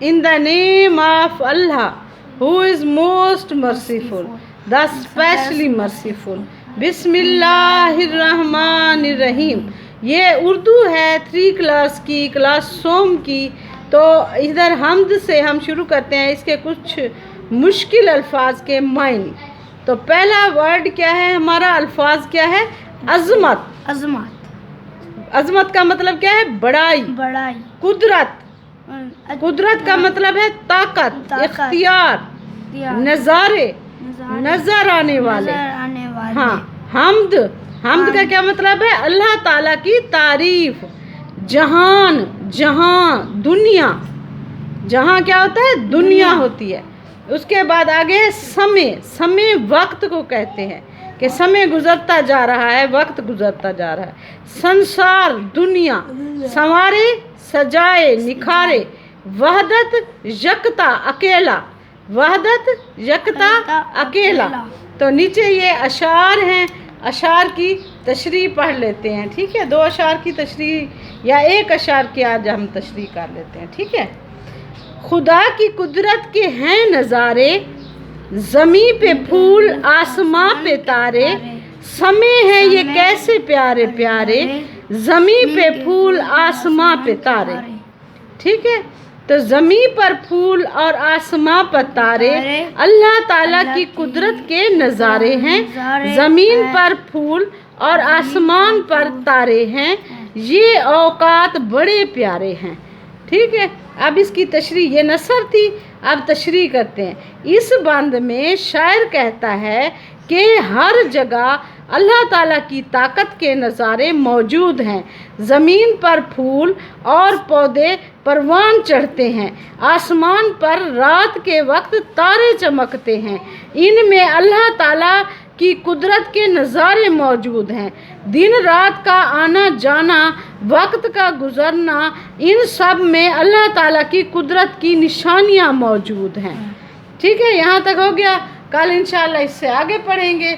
In the name of Allah, who is most merciful, the specially merciful. बिस्मिल्लाहिर्रहमानिर्रहीम। ये उर्दू है 3 class की, class सोम की। तो इधर हमद से हम शुरू करते हैं इसके कुछ मुश्किल अल्फाज के मायने। तो पहला वर्ड क्या है हमारा, अल्फाज क्या है, अज़मत। अजमत, अज़मत का मतलब क्या है, बड़ाई। बड़ाई। कुदरत, कुदरत का मतलब है ताकत, इख्तियार। नज़ारे, नजर आने वाले। आने वाले। हाँ, हमद, हमद का क्या मतलब है, अल्लाह ताला की तारीफ। जहान, जहां, दुनिया, जहां क्या होता है, दुनिया होती है। उसके बाद आगे है समय। समय वक्त को कहते हैं कि समय गुजरता जा रहा है, वक्त गुजरता जा रहा है। संसार, दुनिया, संवारे, सजाए, निखारे। वहदत, यकता, अकेला। वहदत, यकता, अकेला। तो नीचे ये अशार हैं, अशार की तशरीह पढ़ लेते हैं, ठीक है। 2 अशार की तशरीह या 1 अशार की आज हम तशरीह कर लेते हैं, ठीक है। खुदा की कुदरत के हैं नज़ारे, ज़मीं पे फूल, आसमां पे तारे। समय है ये कैसे प्यारे प्यारे, ज़मीं पे फूल, आसमां पे तारे, ठीक है। तो ज़मीं पर फूल और आसमां पर तारे अल्लाह ताला की कुदरत के नज़ारे हैं। ज़मीन पर फूल और आसमान पर तारे हैं, ये औकात बड़े प्यारे हैं, ठीक है। अब इसकी तशरीह, ये नसर थी, अब तशरीह करते हैं। इस बंद में शायर कहता है कि हर जगह अल्लाह ताला की ताकत के नज़ारे मौजूद हैं। ज़मीन पर फूल और पौधे परवान चढ़ते हैं, आसमान पर रात के वक्त तारे चमकते हैं। इनमें अल्लाह ताला की कुदरत के नज़ारे मौजूद हैं। दिन रात का आना जाना, वक्त का गुज़रना, इन सब में अल्लाह ताला की कुदरत की निशानियाँ मौजूद हैं, ठीक है। यहाँ तक हो गया। कल इंशाअल्लाह इससे आगे पढ़ेंगे।